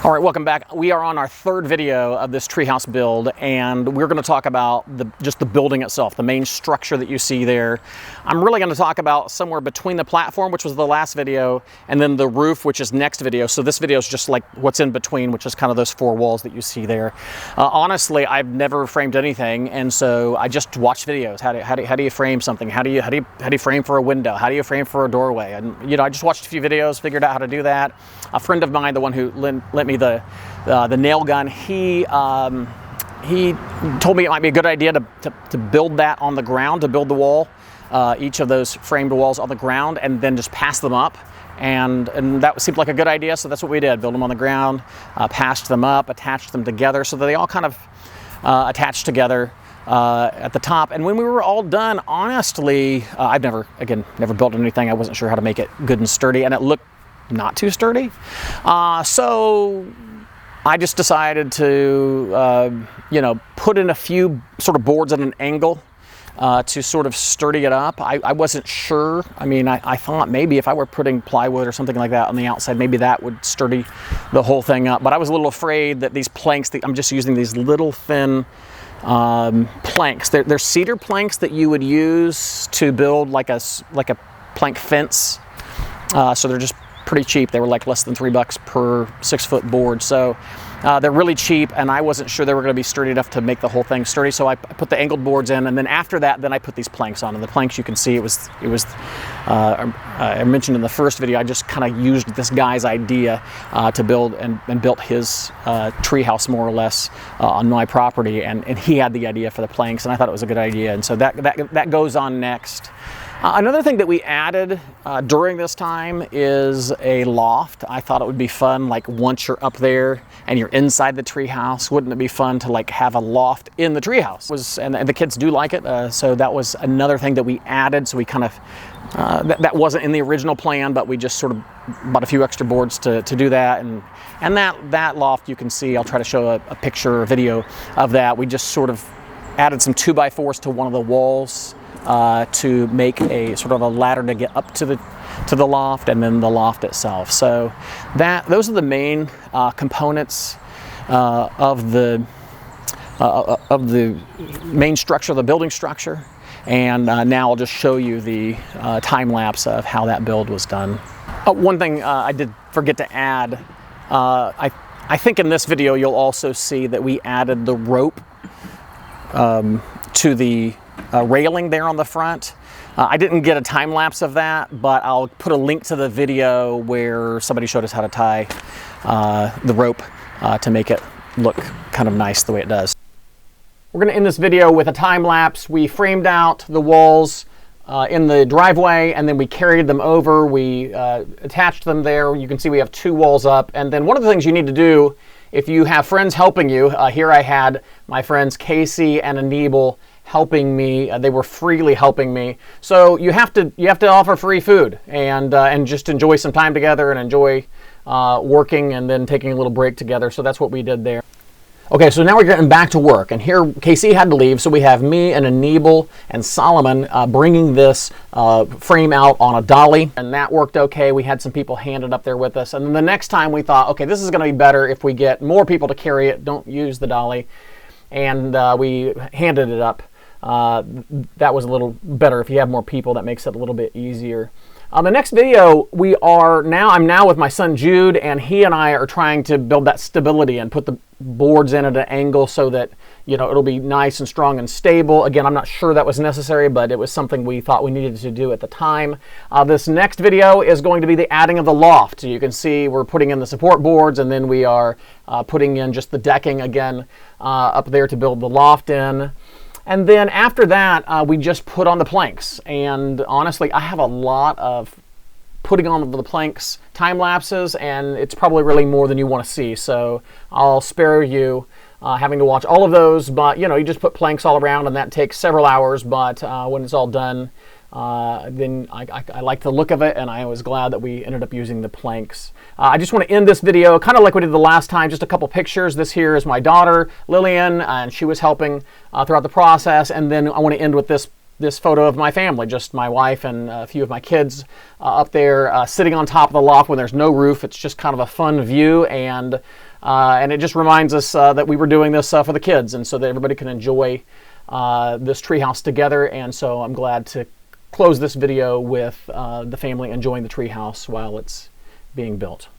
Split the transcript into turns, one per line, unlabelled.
All right, welcome back. We are on our third video of this treehouse build, and we're going to talk about just the building itself, the main structure that you see there. I'm really going to talk about somewhere between the platform, which was the last video, and then the roof, which is next video. So this video is just like what's in between, which is kind of those four walls that you see there. Honestly, I've never framed anything, and so I just watch videos. How do you frame something? How do you frame for a window? How do you frame for a doorway? And I just watched a few videos, figured out how to do that. A friend of mine, the one who lent me the nail gun, he told me it might be a good idea to build that on the ground, to build the wall, each of those framed walls on the ground, and then just pass them up. And that seemed like a good idea, so that's what we did. Build them on the ground, passed them up, attached them together so that they all kind of attached together at the top. And when we were all done, honestly, I've never built anything. I wasn't sure how to make it good and sturdy, and it looked not too sturdy. So I just decided to, put in a few sort of boards at an angle to sort of sturdy it up. I wasn't sure. I mean, I thought maybe if I were putting plywood or something like that on the outside, maybe that would sturdy the whole thing up. But I was a little afraid that these planks, I'm just using these little thin planks. They're cedar planks that you would use to build like a plank fence. So they're just pretty cheap. They were like less than $3 per 6-foot board. So they're really cheap, and I wasn't sure they were going to be sturdy enough to make the whole thing sturdy. So I put the angled boards in, and then after that, then I put these planks on. And the planks, you can see, I mentioned in the first video, I just kind of used this guy's idea to build and built his treehouse more or less on my property, and he had the idea for the planks, and I thought it was a good idea. And so that goes on next. Another thing that we added during this time is a loft. I thought it would be fun, like once you're up there and you're inside the treehouse, wouldn't it be fun to like have a loft in the treehouse? And the kids do like it, so that was another thing that we added. So we kind of, that wasn't in the original plan, but we just sort of bought a few extra boards to do that. And that loft, you can see, I'll try to show a picture or video of that. We just sort of added some 2x4s to one of the walls to make a sort of a ladder to get up to the loft, and then the loft itself. So those are the main components of the main structure, the building structure. And now I'll just show you the time lapse of how that build was done. One thing I did forget to add, I think in this video you'll also see that we added the rope to the railing there on the front. I didn't get a time lapse of that, but I'll put a link to the video where somebody showed us how to tie the rope to make it look kind of nice the way it does. We're going to end this video with a time lapse. We framed out the walls in the driveway, and then we carried them over. We attached them there. You can see we have 2 walls up. And then one of the things you need to do if you have friends helping you, here I had my friends Casey and Anibal helping me. They were freely helping me. So you have to offer free food and just enjoy some time together and enjoy working and then taking a little break together. So that's what we did there. Okay, so now we're getting back to work, and here Casey had to leave, so we have me and Anibal and Solomon bringing this frame out on a dolly, and that worked okay. We had some people hand it up there with us, and then the next time we thought, okay, this is going to be better if we get more people to carry it, don't use the dolly, and we handed it up. That was a little better. If you have more people, that makes it a little bit easier. The next video, I'm now with my son Jude, and he and I are trying to build that stability and put the boards in at an angle so that it'll be nice and strong and stable. Again, I'm not sure that was necessary, but it was something we thought we needed to do at the time. This next video is going to be the adding of the loft. So you can see we're putting in the support boards, and then we are putting in just the decking again up there to build the loft in. And then after that, we just put on the planks. And honestly, I have a lot of putting on the planks time lapses, and it's probably really more than you want to see. So I'll spare you having to watch all of those. But you just put planks all around, and that takes several hours. But when it's all done, then I like the look of it, and I was glad that we ended up using the planks. I just want to end this video kind of like we did the last time, just a couple pictures. This here is my daughter, Lillian, and she was helping throughout the process. And then I want to end with this photo of my family, just my wife and a few of my kids up there sitting on top of the loft when there's no roof. It's just kind of a fun view, and And it just reminds us that we were doing this for the kids, and so that everybody can enjoy this treehouse together. And so I'm glad to close this video with the family enjoying the treehouse while it's being built.